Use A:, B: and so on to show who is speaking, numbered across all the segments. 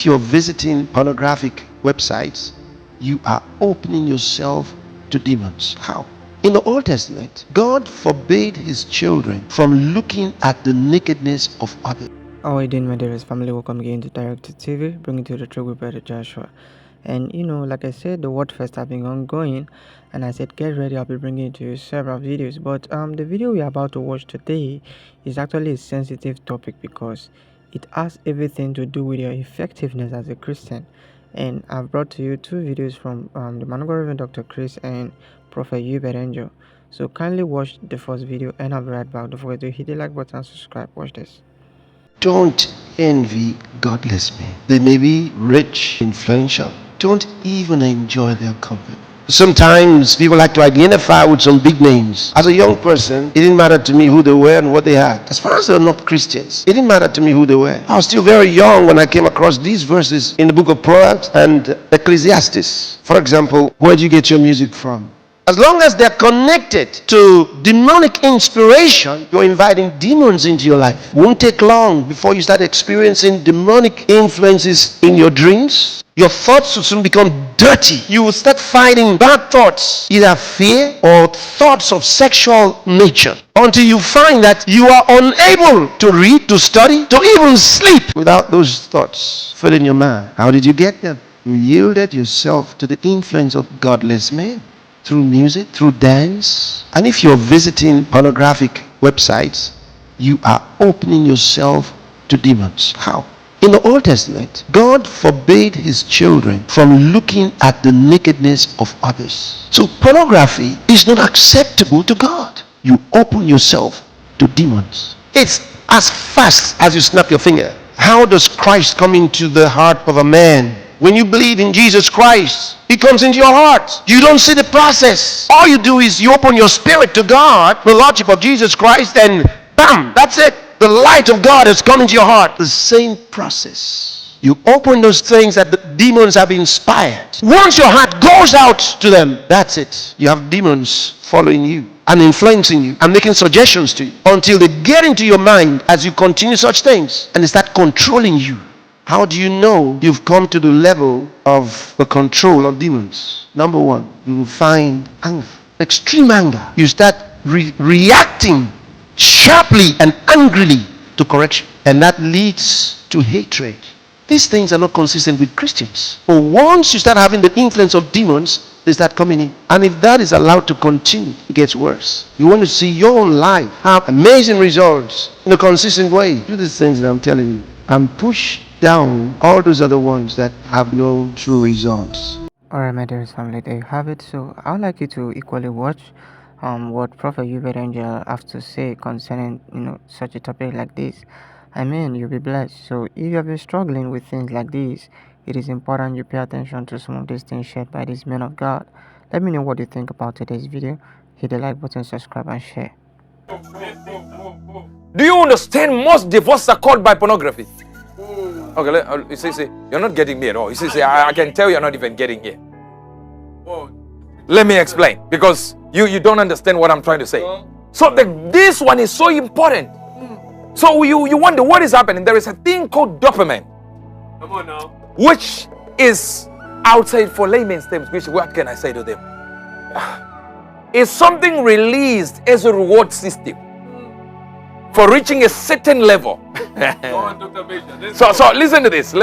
A: If you're visiting pornographic websites, you are opening yourself to demons. How? In the Old Testament, God forbade his children from looking at the nakedness of others.
B: How are you doing, my dearest family? Welcome again to Direct TV, bringing to the truth with Brother Joshua. And like I said, the Word Fest have been ongoing, and I said, get ready, I'll be bringing to you several videos. But the video we are about to watch today is actually a sensitive topic because it has everything to do with your effectiveness as a Christian. And I've brought to you two videos from the man of God, Reverend Dr. Chris and Prophet Uebert. So kindly watch the first video, and I'll be right back. Don't forget to hit the like button and subscribe. Watch this.
A: Don't envy godless men. They may be rich, influential. Don't even enjoy their company. Sometimes people like to identify with some big names. As a young person, it didn't matter to me who they were and what they had. As far as they were not Christians, it didn't matter to me who they were. I was still very young when I came across these verses in the book of Proverbs and Ecclesiastes. For example, where do you get your music from? As long as they're connected to demonic inspiration, you're inviting demons into your life. Won't take long before you start experiencing demonic influences in your dreams. Your thoughts will soon become dirty. You will start fighting bad thoughts, either fear or thoughts of sexual nature, until you find that you are unable to read, to study, to even sleep without those thoughts filling your mind. How did you get them? You yielded yourself to the influence of godless men. Through music, through dance. And if you're visiting pornographic websites, you are opening yourself to demons. How? In the Old Testament, God forbade his children from looking at the nakedness of others. So pornography is not acceptable to God. You open yourself to demons. It's as fast as you snap your finger. How does Christ come into the heart of a man? When you believe in Jesus Christ, he comes into your heart. You don't see the process. All you do is you open your spirit to God, the Lordship of Jesus Christ, and bam, that's it. The light of God has come into your heart. The same process. You open those things that the demons have inspired. Once your heart goes out to them, that's it. You have demons following you and influencing you and making suggestions to you until they get into your mind as you continue such things and they start controlling you. How do you know you've come to the level of the control of demons? Number one, you will find anger, extreme anger. You start reacting sharply and angrily to correction, and that leads to hatred. These things are not consistent with Christians. But once you start having the influence of demons, they start coming in. And if that is allowed to continue, it gets worse. You want to see your own life have amazing results in a consistent way. Do these things that I'm telling you and push down all those other ones that have no true results.
B: Alright, my dearest family, there you have it. So I would like you to equally watch what Prophet Uebert have to say concerning such a topic like this. I mean, you'll be blessed. So if you have been struggling with things like this, it is important you pay attention to some of these things shared by these men of God. Let me know what you think about today's video. Hit the like button, subscribe, and share.
C: Do you understand most divorces are caused by pornography? Okay, you see, you're not getting me at all. You see, I can tell you're not even getting it. Let me explain, because you don't understand what I'm trying to say. So this one is so important. So you wonder what is happening. There is a thing called dopamine. Come on now. Which is outside for layman's terms. Which, what can I say to them? It's something released as a reward system for reaching a certain level. So listen to this.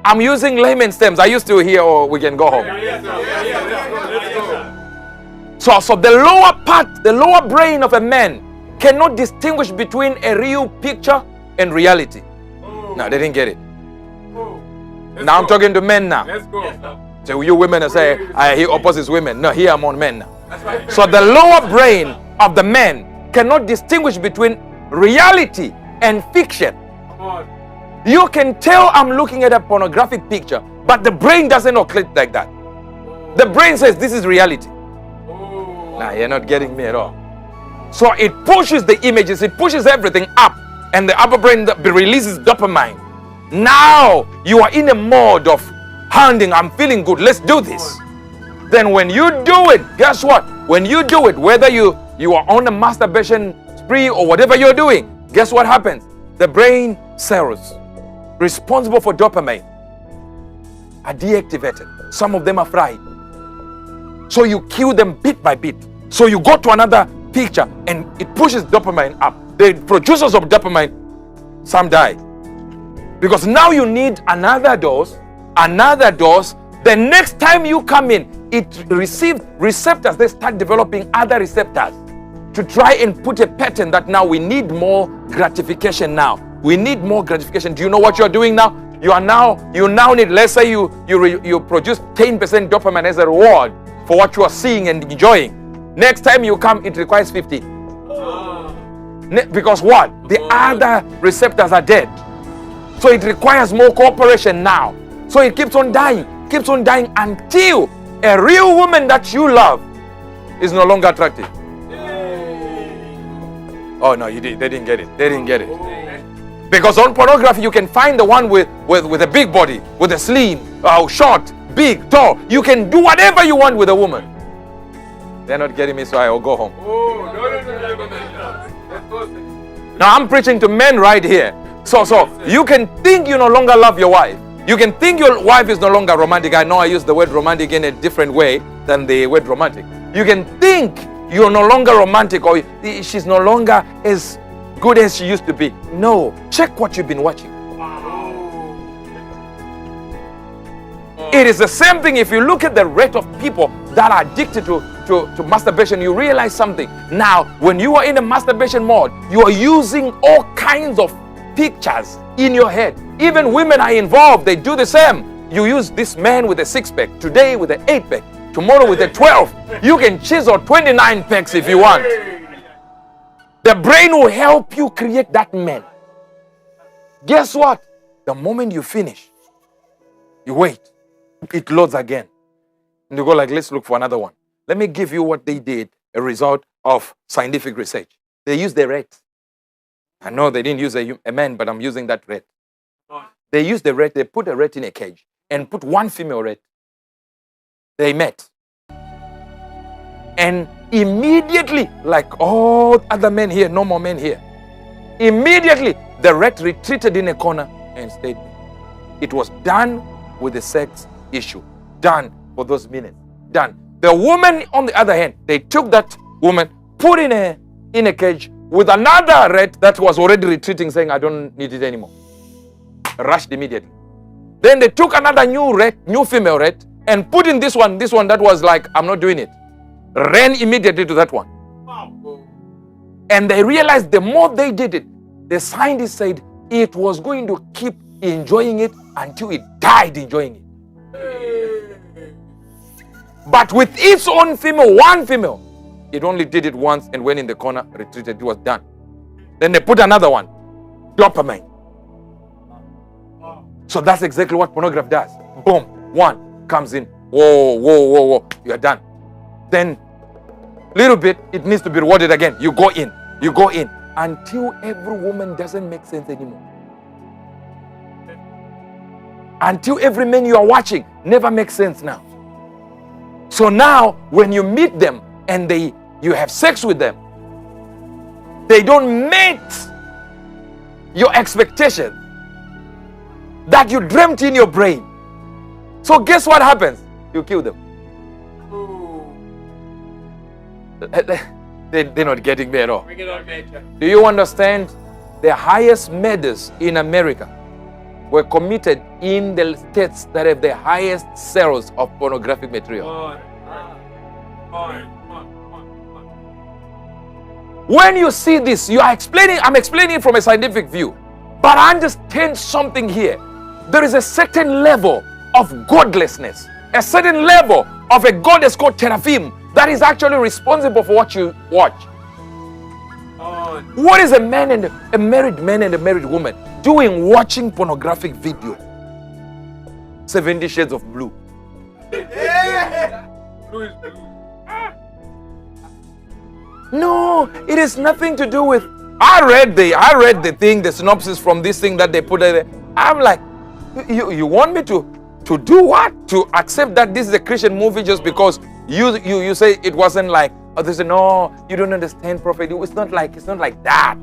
C: I'm using layman's terms. I used to hear, or we can go home. So the lower part, the lower brain of a man cannot distinguish between a real picture and reality. No, they didn't get it. Now I'm talking to men now. Let's go. So you women are saying, I hear opposite women. No, here I'm on men now. So the lower brain of the man cannot distinguish between reality and fiction. You can tell I'm looking at a pornographic picture, but the brain doesn't occlude like that. The brain says this is reality. Nah, you're not getting me at all. So it pushes the images, it pushes everything up, and the upper brain releases dopamine. Now you are in a mode of hounding. I'm feeling good, let's do this. Then when you do it, guess what? When you do it, whether you are on a masturbation spree or whatever you're doing, guess what happens? The brain cells responsible for dopamine are deactivated. Some of them are fried. So you kill them bit by bit. So you go to another picture and it pushes dopamine up. The producers of dopamine, some die. Because now you need another dose. The next time you come in, it receives receptors. They start developing other receptors to try and put a pattern that now we need more gratification now. We need more gratification. Do you know what you're doing now? You now need, let's say you produce 10% dopamine as a reward for what you are seeing and enjoying. Next time you come, it requires 50. Because what? The other receptors are dead. So it requires more cooperation now. So it keeps on dying until a real woman that you love is no longer attractive. Oh no, they didn't get it. Because on pornography, you can find the one with a big body, with a slim, short, big, tall. You can do whatever you want with a woman. They're not getting me, so I will go home. Now I'm preaching to men right here. So you can think you no longer love your wife. You can think your wife is no longer romantic. I know I use the word romantic in a different way than the word romantic. You can think you're no longer romantic or she's no longer as good as she used to be. No, check what you've been watching. It is the same thing. If you look at the rate of people that are addicted to masturbation, you realize something. Now, when you are in a masturbation mode, you are using all kinds of pictures in your head. Even women are involved. They do the same. You use this man with a 6-pack, today with an 8-pack, tomorrow with a 12. You can chisel 29 packs if you want. The brain will help you create that man. Guess what? The moment you finish, you wait. It loads again. And you go like, let's look for another one. Let me give you what they did, a result of scientific research. They used the rat. I know they didn't use a man, but I'm using that rat. They used the rat, they put a rat in a cage and put one female rat. They met. And immediately, like all other men here, no more men here. Immediately, the rat retreated in a corner and stayed there. It was done with the sex issue. Done for those minutes. Done. The woman, on the other hand, they took that woman, put in a cage with another rat that was already retreating, saying, I don't need it anymore. Rushed immediately. Then they took another new female rat, and put in this one that was like, I'm not doing it. Ran immediately to that one. And they realized the more they did it, the scientists said it was going to keep enjoying it until it died enjoying it. But with its own female, one female, it only did it once and went in the corner, retreated, it was done. Then they put another one, dopamine. So that's exactly what pornography does. Boom, one comes in. Whoa, you are done. Then, little bit, it needs to be rewarded again. You go in, until every woman doesn't make sense anymore. Until every man you are watching never makes sense now. So now, when you meet them and you have sex with them, they don't meet your expectation that you dreamt in your brain. So guess what happens? You kill them. They're not getting me at all. Do you understand? The highest murders in America were committed in the states that have the highest sales of pornographic material. When you see this, I'm explaining from a scientific view. But understand something here. There is a certain level of godlessness, a certain level of a goddess called Teraphim that is actually responsible for what you watch. What is a married man and a married woman doing watching pornographic video? 70 Shades of Blue. Blue is blue. No, it has nothing to do with. I read the thing, the synopsis from this thing that they put there. I'm like, you want me to do what? To accept that this is a Christian movie just because you say it wasn't like, oh, they say, no, you don't understand, Prophet. It's not like that.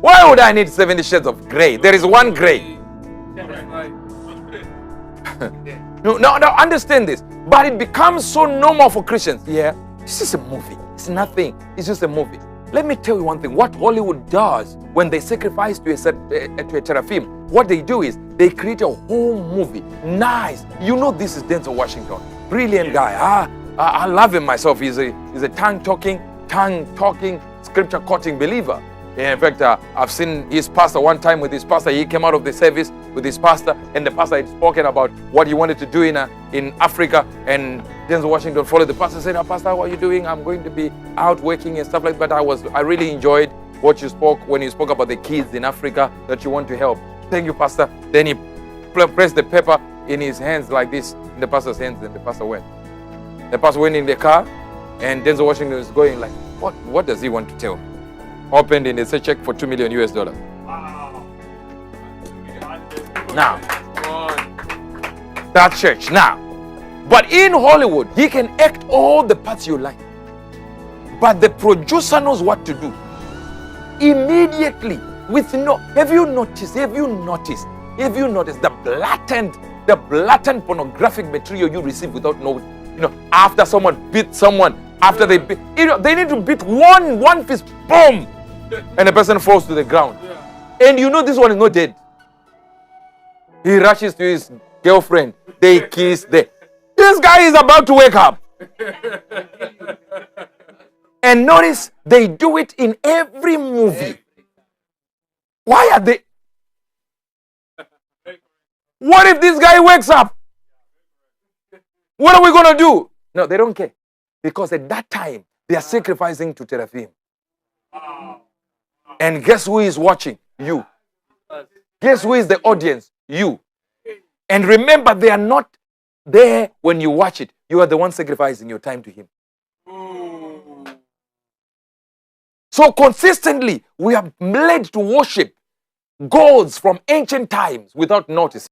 C: Why would I need 70 shades of gray? There is one gray. No, understand this. But it becomes so normal for Christians. Yeah, it's just a movie. It's nothing. It's just a movie. Let me tell you one thing. What Hollywood does when they sacrifice to a teraphim, what they do is they create a whole movie. Nice. You know this is Denzel Washington. Brilliant guy. I love him myself. He's a tongue-talking, scripture-quoting believer. In fact, I've seen his pastor one time with his pastor. He came out of the service with his pastor, and the pastor had spoken about what he wanted to do in Africa. And Denzel Washington followed the pastor and said, Pastor, what are you doing? I'm going to be out working and stuff like that. But I really enjoyed what you spoke when you spoke about the kids in Africa that you want to help. Thank you, Pastor. Then he pressed the paper in his hands like this, in the pastor's hands, and the pastor went. The pastor went in the car, and Denzel Washington was going like, what does he want to tell me? Opened and it's a check for $2 million. Wow. Now, that church. Now, but in Hollywood, he can act all the parts you like. But the producer knows what to do. Immediately, have you noticed the blatant pornographic material you receive without knowing? After someone beat someone, after they beat, they need to beat one fist, boom, and the person falls to the ground. And this one is not dead. He rushes to his girlfriend. They kiss. This guy is about to wake up. And notice they do it in every movie. Why are they? What if this guy wakes up? What are we going to do? No, they don't care. Because at that time, they are sacrificing to teraphim. And guess who is watching? You. Guess who is the audience? You. And remember, they are not there when you watch it. You are the one sacrificing your time to him. So consistently, we are led to worship gods from ancient times without noticing.